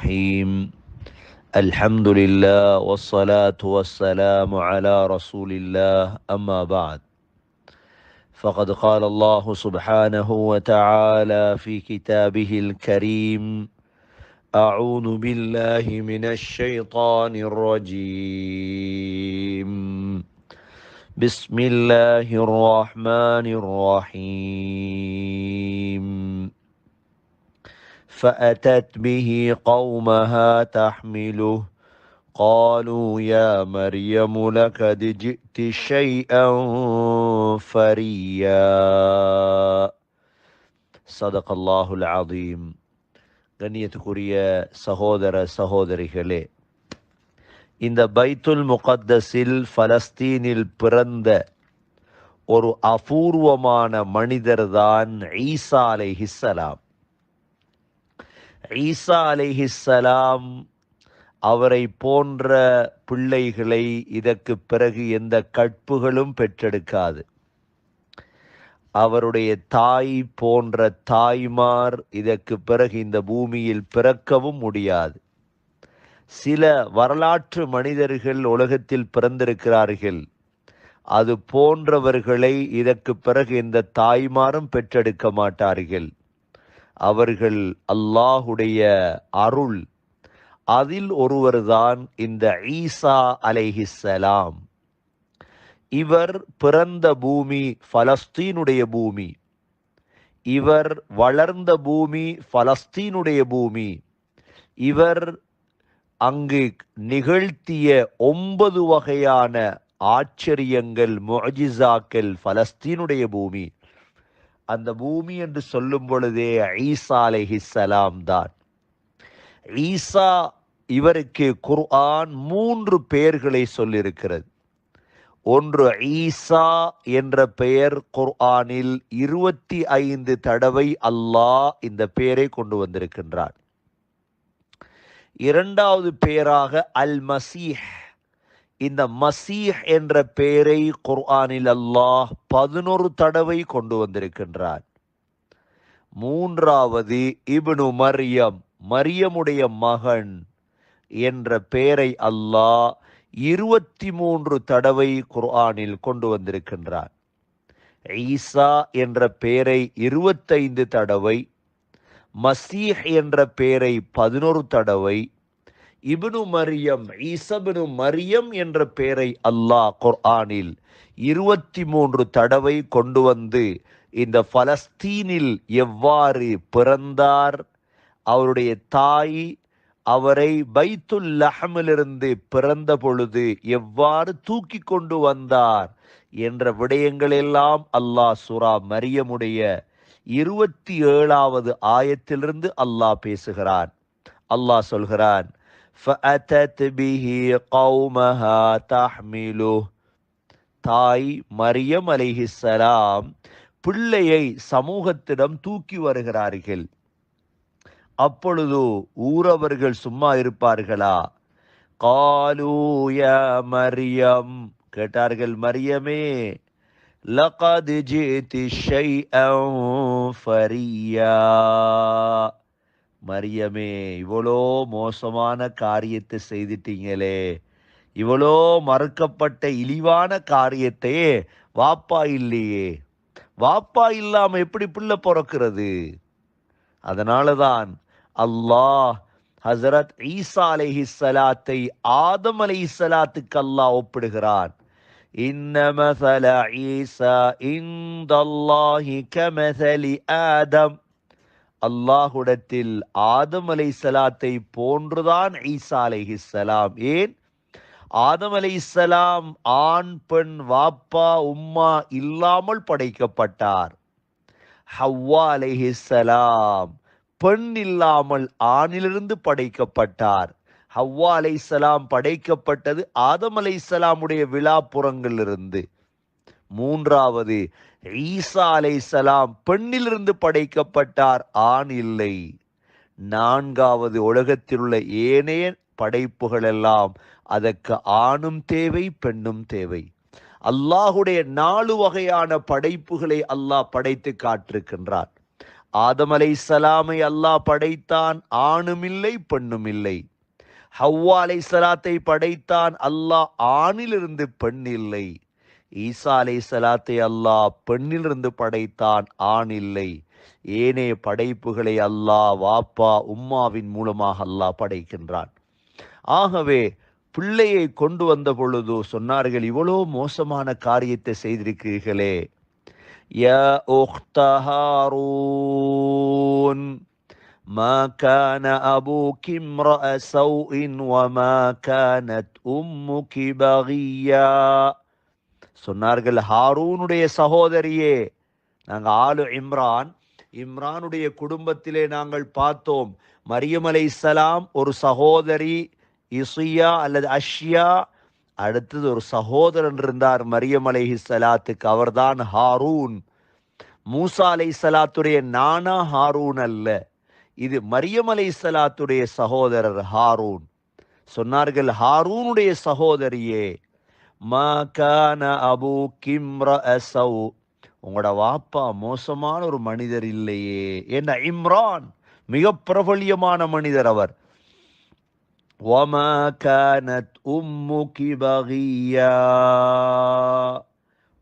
الرحيم الحمد لله والصلاة والسلام على رسول الله أما بعد فقد قال الله سبحانه وتعالى في كتابه الكريم أعوذ بالله من الشيطان الرجيم بسم الله الرحمن الرحيم فأتت به قومها تحمله قالوا يا مريم لقد جئت شيئا فريا صدق الله العظيم. கண்ணியத்துக்குரிய சகோதர சகோதரிகளே, இந்த பைத்துல் முகத்தஸில் பலஸ்தீனில் பிறந்த ஒரு அபூர்வமான மனிதர்தான் ஈசா அலைஹிஸ்ஸலாம். ஈசா அலைஹிஸ்ஸலாம் அவரை போன்ற பிள்ளைகளை இதற்கு பிறகு எந்த கற்புகளும் பெற்றெடுக்காது. அவருடைய தாய் போன்ற தாய்மார் இதற்கு பிறகு இந்த பூமியில் பிறக்கவும் முடியாது. சில வரலாற்று மனிதர்கள் உலகத்தில் பிறந்திருக்கிறார்கள். அது போன்றவர்களை இதற்கு பிறகு எந்த தாய்மாரும் பெற்றெடுக்க மாட்டார்கள். அவர்கள் அல்லாஹுடைய அருள், அதில் ஒருவர்தான் இந்த ஈசா அலைஹிஸ்ஸலாம். இவர் பிறந்த பூமி பலஸ்தீனுடைய பூமி. இவர் வளர்ந்த பூமி பலஸ்தீனுடைய பூமி. இவர் அங்கு நிகழ்த்திய 9 வகையான ஆச்சரியங்கள், முஅஜிசாக்கள் பலஸ்தீனுடைய பூமி. அந்த பூமி என்று சொல்லும் பொழுதே ஈசா அலைஹிஸ்ஸலாம் தான். ஈசா, இவருக்கு குர்ஆன் 3 பெயர்களை சொல்லியிருக்கிறது. ஒன்று, ஈசா என்ற பெயர் குர்ஆனில் 25 தடவை அல்லாஹ் இந்த பெயரை கொண்டு வந்திருக்கின்றார். இரண்டாவது பெயராக அல் மசீஹ், இந்த மசீஹ் என்ற பெயரை குர்ஆனில் அல்லாஹ் 11 தடவை கொண்டு வந்திருக்கின்றார். மூன்றாவது இப்னு மரியம், மரியமுடைய மகன் என்ற பெயரை அல்லாஹ் 23 தடவை குர்ஆனில் கொண்டு வந்திருக்கின்றார். ஈசா என்ற பெயரை 25 தடவை, மசீஹ் என்ற பெயரை 11 தடவை, இப்னு மரியம், ஈசப்னு மரியம் என்ற பெயரை அல்லாஹ் குர்ஆனில் 23 தடவை கொண்டு வந்து இந்த பலஸ்தீனில் எவ்வாறு பிறந்தார், அவருடைய தாய் அவரை பைத்துல் லஹமிலிருந்து பிறந்த பொழுது எவ்வாறு தூக்கி கொண்டு வந்தார் என்ற விடயங்களெல்லாம் அல்லாஹ் சூரா மரியமுடைய 27வது ஆயத்திலிருந்து அல்லாஹ் பேசுகிறான். அல்லாஹ் சொல்கிறான், فَأَتَتْ بِهِ قَوْمَهَا تَحْمِلُهُ. தாய் மரியம் அலைஹிஸ்ஸலாம் பிள்ளையை சமூகத்திடம் தூக்கி வருகிறார்கள். அப்பொழுது ஊரவர்கள் சும்மா இருப்பார்களா? காலூ யா மரியம், கேட்டார்கள், மரியமே, லகத் ஜிதி ஷைஅன் ஃபரியா, மரியமே, இவ்வளோ மோசமான காரியத்தை செய்துட்டீங்களே, இவ்வளோ மறுக்கப்பட்ட இழிவான காரியத்தையே, வாப்பா இல்லையே, வாப்பா இல்லாம எப்படி பிள்ளை பிறக்கிறது? அதனால தான் அல்லாஹ் ஹஸரத் ஈசா அலைஹிஸ்ஸலாத்தை ஆதம் அலைஹிஸ்ஸலாத்துக்கு அல்லாஹ் ஒப்பிடுகிறான். இன்ன மஸல ஈசா இன்தல்லாஹி கமஸலி ஆதம். அல்லாஹ்விடத்தில் ஆதம் அலைஹிஸ்ஸலாத்தை போன்றுதான் ஈசா அலைஹிஸ்ஸலாம். ஏன்? ஆதம் அலைஹிஸ்ஸலாம் ஆண் பெண் வாப்பா உம்மா இல்லாமல் படைக்கப்பட்டார். ஹவ்வா அலைஹிஸ்ஸலாம் பெண் இல்லாமல் ஆணிலிருந்து படைக்கப்பட்டார். ஹவ்வா அலைஹிஸ்ஸலாம் படைக்கப்பட்டது ஆதம் அலைஹிஸ்ஸலாமுடைய விழாப்புறங்களிலிருந்து. மூன்றாவது, ஈசா அலைஹிஸ்ஸலாம் பெண்ணிலிருந்து படைக்கப்பட்டார், ஆண் இல்லை. நான்காவது, உலகத்தில் உள்ள ஏனைய படைப்புகள் எல்லாம் அதற்கு ஆணும் தேவை, பெண்ணும் தேவை. அல்லாஹுடைய 4 வகையான படைப்புகளை அல்லாஹ் படைத்து காட்டிருக்கின்றார். ஆதம் அலைஹிஸ்ஸலாமை அல்லாஹ் படைத்தான், ஆணுமில்லை பெண்ணுமில்லை. ஹவ்வா அலைஹிஸ்ஸலாத்தை படைத்தான் அல்லாஹ், ஆணிலிருந்து பெண் இல்லை. ஈசா அலைஹிஸ்ஸலாத்தை அல்லாஹ் பெண்ணிலிருந்து படைத்தான், ஆண் இல்லை. ஏனைய படைப்புகளை அல்லாஹ் வாப்பா உம்மாவின் மூலமாக அல்லாஹ் படைக்கின்றான். ஆகவே பிள்ளையை கொண்டு வந்த பொழுது சொன்னார்கள், இவ்வளோ மோசமான காரியத்தை செய்திருக்கிறீர்களே. யா உக்த ஹாரூன் ما كان أبوك امرأ سوء وما كانت أمك بغيا. சொன்னார்கள், ஹாரூனுடைய சகோதரியே, நாங்கள் ஆளு இம்ரானுடைய குடும்பத்திலே நாங்கள் பார்த்தோம், மரியம் அலைஹிஸ்ஸலாம் ஒரு சகோதரி இஸ்யா அல்லது அஷ்யா, அடுத்தது ஒரு சகோதரன் இருந்தார் மரியம் அலைஹிஸ்ஸலாத்துக்கு, அவர்தான் ஹாரூன். மூசா அலைஹிஸ்ஸலாத்துடைய நானா ஹாரூன் அல்ல, இது மரியம் அலைஹிஸ்ஸலாத்துடைய சகோதரர் ஹாரூன். சொன்னார்கள், ஹாரூனுடைய சகோதரியே, மா கான அபூகி இம்ரஅ ஸௌ, உங்களோட வாப்பா மோசமான ஒரு மனிதர் இல்லையே. என்ன, இம்ரான் மிக பிரபல்யமான மனிதர் அவர். வமா கானத் உம்முகி பகியா,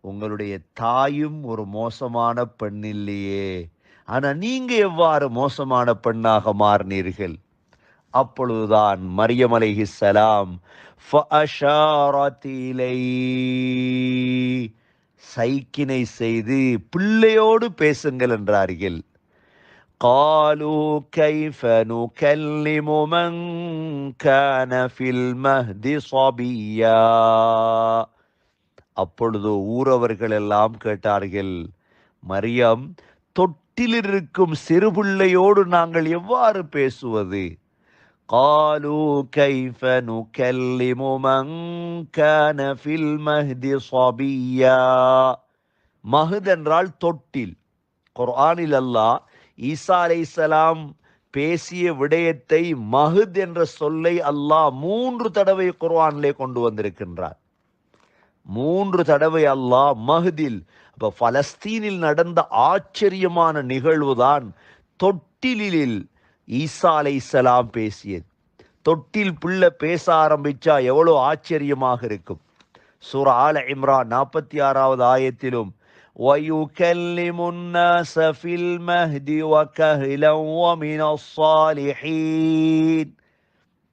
உங்களுடைய தாயும் ஒரு மோசமான பெண் இல்லையே, ஆனா நீங்க எவ்வாறு மோசமான பெண்ணாக மாறினீர்கள்? அப்பொழுதுதான் மரியம் அலைஹிஸ்ஸலாம் ஃபஅஷாரத் இலை, சைக்கினை செய்து பிள்ளையோடு பேசுங்கள் என்றார்கள். قالوا كيف نكلم من كان في المهد صبيا. அப்பொழுது ஊரவர்கள் எல்லாம் கேட்டார்கள், மரியம், தொட்டில் இருக்கும் சிறுபிள்ளையோடு நாங்கள் எவ்வாறு பேசுவது? قالوا كيف نكلم من كان في المهد صبيا. மஹ்த் என்றால் தொட்டில். குர்ஆனில் அல்லாஹ் ஈசா அலைஹிஸ்ஸலாம் பேசிய விடயத்தை மஹ்த் என்ற சொல்லை அல்லாஹ் 3 தடவை குர்ஆனிலே கொண்டு வந்திருக்கின்றார். 3 தடவை அல்லாஹ் மஹ்தில். அப்ப பலஸ்தீனில் நடந்த ஆச்சரியமான நிகழ்வுதான் தொட்டிலில் ஈசா அலைஹிஸ்ஸலாம் பேசியது. தொட்டில் பிள்ளை பேச ஆரம்பிச்சா எவ்வளவு ஆச்சரியமாக இருக்கும். சூரா ஆல இம்ரான் 46வது ஆயத்திலும் وَيُكَلِّمُ النَّاسَ فِي الْمَهْدِ وَكَهْلًا وَمِنَ الصَّالِحِينَ,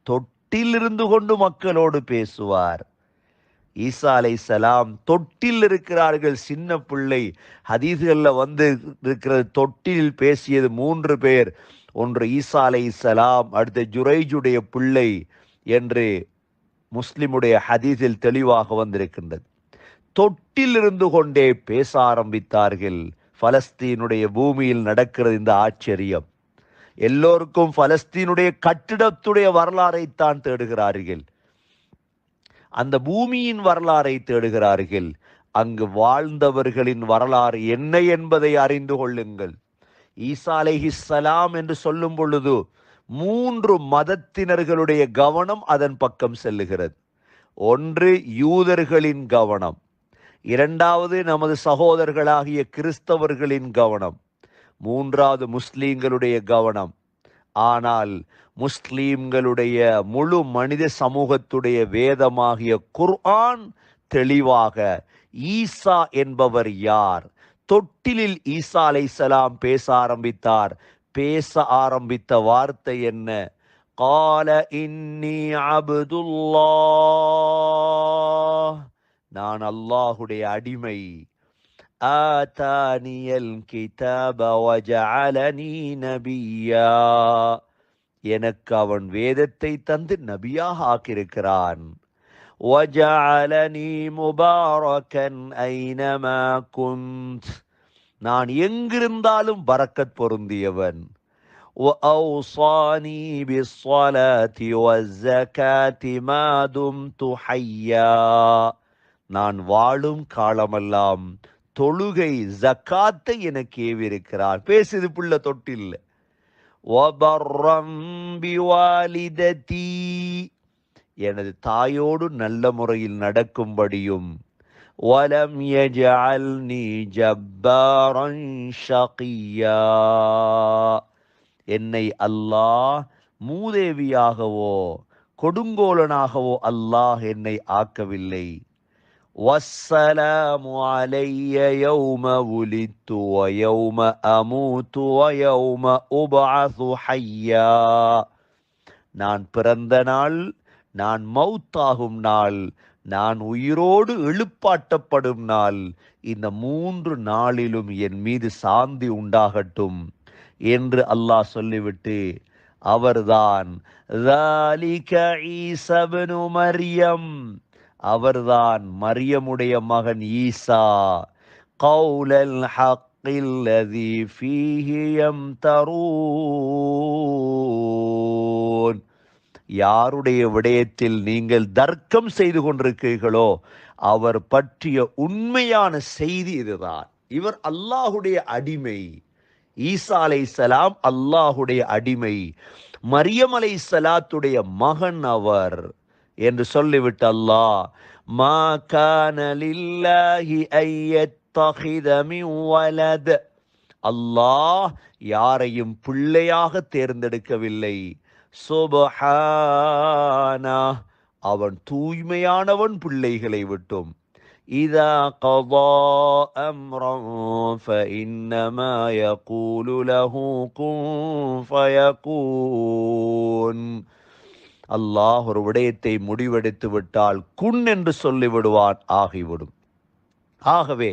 தொட்டில் இருந்து கொண்டு மக்களோடு பேசுவார். ஈசா அலைஹிஸ்ஸலாம் தொட்டில் இருக்கிறார்கள், சின்ன பிள்ளை. ஹதீஸ்கள்ல வந்து இருக்கிறது, தொட்டில் பேசியது 3 பேர். ஒன்று ஈசா அலைஹிஸ்ஸலாம், அடுத்த ஜுரைஜுடைய பிள்ளை என்று முஸ்லிமுடைய ஹதீஸில் தெளிவாக வந்திருக்கின்றது. தொட்டில் இருந்து கொண்டே பேச ஆரம்பித்தார்கள். பலஸ்தீனுடைய பூமியில் நடக்கிறது இந்த ஆச்சரியம். எல்லோருக்கும் பலஸ்தீனுடைய கட்டிடத்துடைய வரலாறைத்தான் தேடுகிறார்கள், அந்த பூமியின் வரலாறை தேடுகிறார்கள். அங்கு வாழ்ந்தவர்களின் வரலாறு என்ன என்பதை அறிந்து கொள்ளுங்கள். ஈசா அலைஹிஸ்ஸலாம் என்று சொல்லும் பொழுது 3 மதத்தினர்களுடைய கவனம் அதன் பக்கம் செல்லுகிறது. ஒன்று யூதர்களின் கவனம், இரண்டாவது நமது சகோதரர்களாகிய கிறிஸ்தவர்களின் கவனம், மூன்றாவது முஸ்லீம்களுடைய கவனம். ஆனால் முஸ்லீம்களுடைய முழு மனித சமூகத்துடைய வேதமாகிய குர்ஆன் தெளிவாக ஈசா என்பவர் யார், தொட்டிலில் ஈசா அலைஹிஸ்ஸலாம் பேச ஆரம்பித்தார். பேச ஆரம்பித்த வார்த்தை என்ன? قال إني عبد الله, நான் அல்லாஹுடைய அடிமை. ஆதானியல் கிதாப வஜஅலனி நபியா, எனக்கு அவன் வேதத்தை தந்து நபியாக ஆக்கியிருக்கிறான். வஜஅலனி முபாரக்கன் ஐனமா குந்த், நான் எங்கிருந்தாலும் பரக்கத் பொருந்தியவன். وأوصاني بالصلاة والزكاة ما دمت حيا, நான் வாழும் காலமெல்லாம் தொழுகை ஜக்காத்தை எனக்கு ஏவிருக்கிறார். பேசுது புள்ள தொட்டில். وبرا بوالدتي, எனது தாயோடு நல்ல முறையில் நடக்கும்படியும். وَلَمْ يَجْعَلْنِي جَبَّارًا شَقِيًّا. என்னை அல்லாஹ் மூதேவியாகவோ கொடுங்கோலனாகவோ அல்லாஹ் என்னை ஆக்கவில்லை. وَالسَّلَامُ عَلَيَّ يَوْمَ وُلِدتُّ وَيَوْمَ أَمُوتُ وَيَوْمَ أُبْعَثُ حَيًّا. நான் பிறந்த நாள், நான் மௌத்தாகும் நாள், நான் உயிரோடு எழுப்பாட்டப்படும் நாள், இந்த 3 நாளிலும் என் மீது சாந்தி உண்டாகட்டும் என்று அல்லாஹ் சொல்லிவிட்டு அவர்தான் ذَلِكَ عِيسَى ابْنُ மரியம், அவர்தான் மரியமுடைய மகன் ஈசா. قَوْلَ الْحَقِّ الَّذِي فِيهِ يَمْتَرُونَ. யாருடைய விடயத்தில் நீங்கள் தர்க்கம் செய்து கொண்டிருக்கிறீர்களோ அவர் பற்றிய உண்மையான செய்தி இதுதான். இவர் அல்லாஹுடைய அடிமை. ஈசா அலைஹிஸ்ஸலாம் அல்லாஹுடைய அடிமை, மரியம் அலைஹிஸ்ஸலாத்துடைய மகன் அவர் என்று சொல்லிவிட்டு அல்லாஹ் மா கான லில்லாஹி அய்யத்தகித மின் வலத், அல்லாஹ் யாரையும் பிள்ளையாக தேர்ந்தெடுக்கவில்லை. சுப்ஹானா, அவன் தூய்மையானவன் பிள்ளைகளை விட்டும். இதா கதா அம்ரன் ஃபஇன்னமா யகூலு லஹு குன் ஃபயகூன். அல்லாஹ் ஒரு விடயத்தை முடிவெடுத்து விட்டால் குன் என்று சொல்லிவிடுவான், ஆகிவிடும். ஆகவே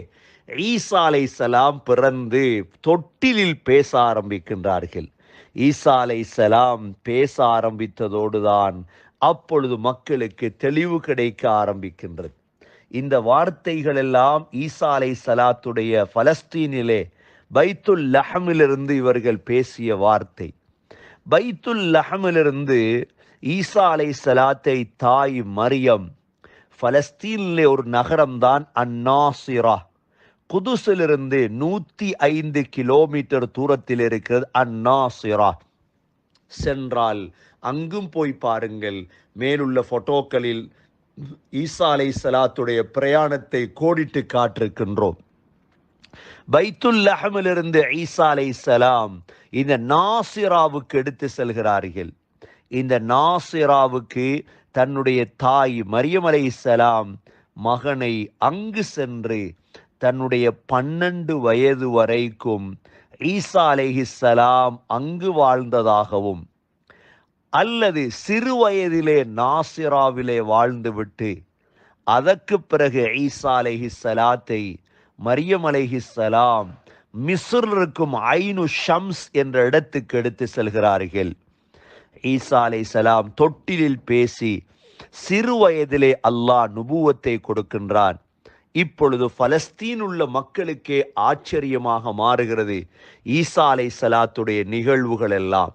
ஈசா அலைஹிஸ்ஸலாம் பிறந்து தொட்டிலில் பேச ஆரம்பிக்கின்றார்கள். ஈசா அலைஹிஸ்ஸலாம் பேச ஆரம்பித்ததோடுதான் அப்பொழுது மக்களுக்கு தெளிவு கிடைக்க ஆரம்பிக்கின்றது. இந்த வார்த்தைகள் எல்லாம் ஈசா அலைஹிஸ்ஸலாத்துடைய பலஸ்தீனிலே பைத்துல் லஹமிலிருந்து இவர்கள் பேசிய வார்த்தை. பைத்துல் லஹமிலிருந்து ஈசா அலைஹிஸ்ஸலாத்தை தாய் மரியம், பலஸ்தீனிலே ஒரு நகரம்தான் அந்நாசிரா, குதுஸிலிருந்து 105 கிலோமீட்டர் தூரத்தில் இருக்கிறது அந்நாசிரா. சென்றால் அங்கும் போய் பாருங்கள், மேலுள்ள போட்டோக்களில் ஈசா அலைஹிஸ்ஸலாத்துடைய பிரயாணத்தை கோடிட்டு காட்டிருக்கின்றோம். பைத்துல் லஹமிலிருந்து ஈசா அலைஹிஸ்ஸலாம் இந்த நாசிராவுக்கு எடுத்து செல்கிறார்கள். இந்த நாசிராவுக்கு தன்னுடைய தாய் மரியம் அலைஹிஸ்ஸலாம் மகனை அங்கு சென்று தன்னுடைய 12 வயது வரைக்கும் ஈசா அலைஹிஸ்ஸலாம் அங்கு வாழ்ந்ததாகவும், அல்லது சிறு வயதிலே நாசிராவிலே வாழ்ந்துவிட்டு அதற்கு பிறகு ஈசா அலைஹிஸ்ஸலாத்தை மரியம் அலைஹிஸ்ஸலாம் மிஸ்ரில் இருக்கும் ஐனு ஷம்ஸ் என்ற இடத்துக்கு எடுத்து செல்கிறார்கள். ஈசா அலைஹிஸ்ஸலாம் தொட்டிலில் பேசி சிறு வயதிலே அல்லாஹ் நுபுவத்தை கொடுக்கின்றான். இப்பொழுது பலஸ்தீன் உள்ள மக்களுக்கே ஆச்சரியமாக மாறுகிறது ஈசா அலைஹிஸ்ஸலாத்துடைய நிகழ்வுகள் எல்லாம்.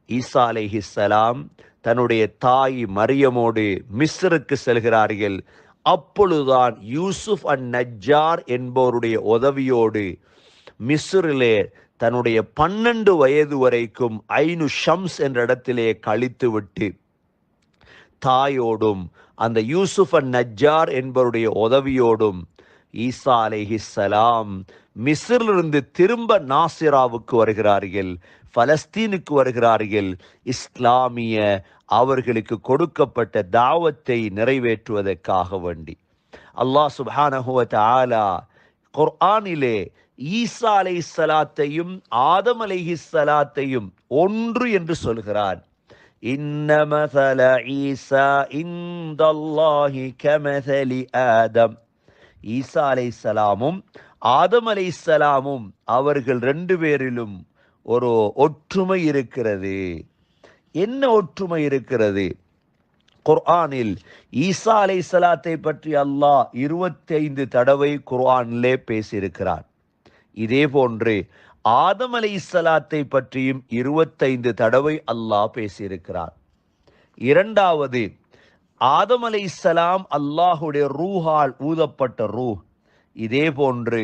ஈசா அலைஹிஸ்ஸலாம் தன்னுடைய தாய் மரியமோடு மிஸ்ருக்கு செல்கிறார்கள். அப்பொழுதுதான் யூசுப் அன் நஜ்ஜார் என்பவருடைய உதவியோடு மிஸ்ரிலே தன்னுடைய 12 வயது வரைக்கும் ஐனு ஷம்ஸ் என்ற இடத்திலே கழித்துவிட்டு தாயோடும் அந்த யூசுப் அன் நஜ்ஜார் என்பவருடைய உதவியோடும் ஈசா அலைஹிஸ்ஸலாம் மிஸ்ரிலிருந்து திரும்ப நாசிராவுக்கு வருகிறார்கள், பலஸ்தீனுக்கு வருகிறார்கள். இஸ்லாமிய அவர்களுக்கு கொடுக்கப்பட்ட தாவத்தை நிறைவேற்றுவதற்காக வேண்டி அல்லாஹ் சுப்ஹானஹு வ தஆலா குர்ஆனிலே ஈசா அலைஹிஸ்ஸலாத்தையும் ஆதம் அலைஹிஸ்ஸலாத்தையும் ஒன்று என்று சொல்கிறான். இன்ன மஸல ஈசா இன்தல்லாஹி கமஸலி ஆதம். ஈசா அலைஹிஸ்ஸலாமும் ஆதம் அலைஹிஸ்ஸலாமும் அவர்கள் 2 பேரிலும் ஒரு ஒற்றுமை இருக்கிறது. என்ன ஒற்றுமை இருக்கிறது? குர்ஆனில் ஈசா அலைஹிஸ்ஸலாத்தை பற்றி அல்லாஹ் 25 தடவை குர்ஆனிலே பேசியிருக்கிறார். இதே போன்று ஆதம் அலைஹிஸ்ஸலாத்தை பற்றியும் 25 தடவை அல்லாஹ் பேசியிருக்கிறார். இரண்டாவது, ஆதம் அலைஹிஸ்ஸலாம் அல்லாஹுடைய ரூஹால் ஊதப்பட்ட ரூஹ். இதே போன்று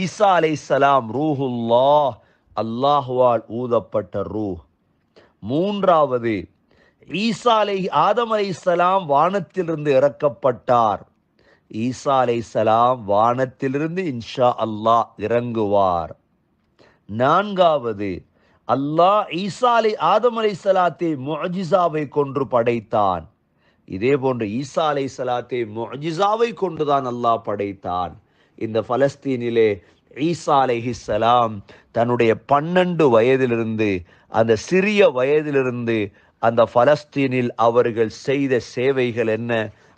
ஈசா அலைஹிஸ்ஸலாம் ரூஹுல்லாஹ், அல்லாஹுவால் ஊதப்பட்ட ரூஹ். மூன்றாவது, ஆதம் அலைஹிஸ்ஸலாம் வானத்திலிருந்து இறக்கப்பட்டார். ஈசா அலைஹிஸ்ஸலாம் வானத்திலிருந்து இன்ஷா அல்லாஹ் இறங்குவார். நான்காவது, அல்லாஹ் ஆதம் அலைஹிஸ்ஸலாத்தை முஅஜிசாவை கொன்று படைத்தான். இதே போன்று ஈசா அலைஹிஸ்ஸலாத்தை முஅஜிசாவை கொண்டுதான் அல்லாஹ் படைத்தான். இந்த பலஸ்தீனிலே ஈசா அலைஹிஸ்ஸலாம் தன்னுடைய 12 வயதிலிருந்து, அந்த சிறிய வயதிலிருந்து அந்த பலஸ்தீனில் அவர்கள் செய்த சேவைகள் என்ன?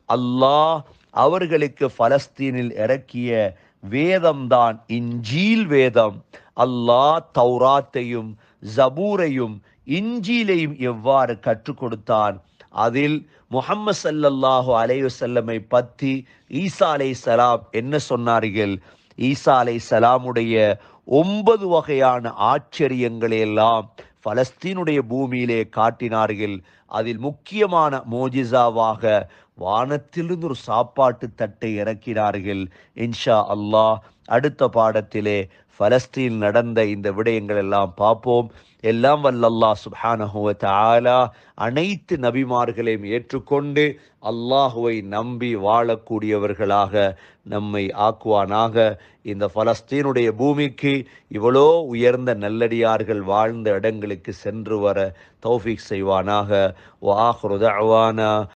அல்லாஹ் அவர்களுக்கு பலஸ்தீனில் இறக்கிய வேதம்தான் இன்ஜீல் வேதம். அல்லாஹ் தௌராத்தையும் ஜபூரையும் இன்ஜீலையும் எவ்வாறு கற்றுக் கொடுத்தான், அதில் முஹம்மது ஸல்லல்லாஹு அலைஹி வஸல்லமை பற்றி ஈசா அலைஹிஸ்ஸலாம் என்ன சொன்னார்கள்? ஈசா அலைஹிஸ்ஸலாமுடைய 9 வகையான ஆச்சரியங்களை எல்லாம் பலஸ்தீனுடைய பூமியிலே காட்டினார்கள். அதில் முக்கியமான மோஜிசாவாக வானத்திலிருந்து ஒரு சாப்பாட்டு தட்டை இறக்கினார்கள். இன்ஷா அல்லாஹ் அடுத்த பாடத்திலே பலஸ்தீன் நடந்த இந்த விடயங்கள் எல்லாம் பார்ப்போம். எல்லாம் வல்ல அல்லாஹ் சுப்ஹானஹு வ தஆலா அனைத்து நபிமார்களையும் ஏற்றுக்கொண்டு அல்லாஹுவை நம்பி வாழக்கூடியவர்களாக நம்மை ஆக்குவானாக. இந்த பலஸ்தீனுடைய பூமிக்கு இவ்வளோ உயர்ந்த நல்லடியார்கள் வாழ்ந்த இடங்களுக்கு சென்று வர தௌஃபீக் செய்வானாக. வ ஆகிரு தஅவானா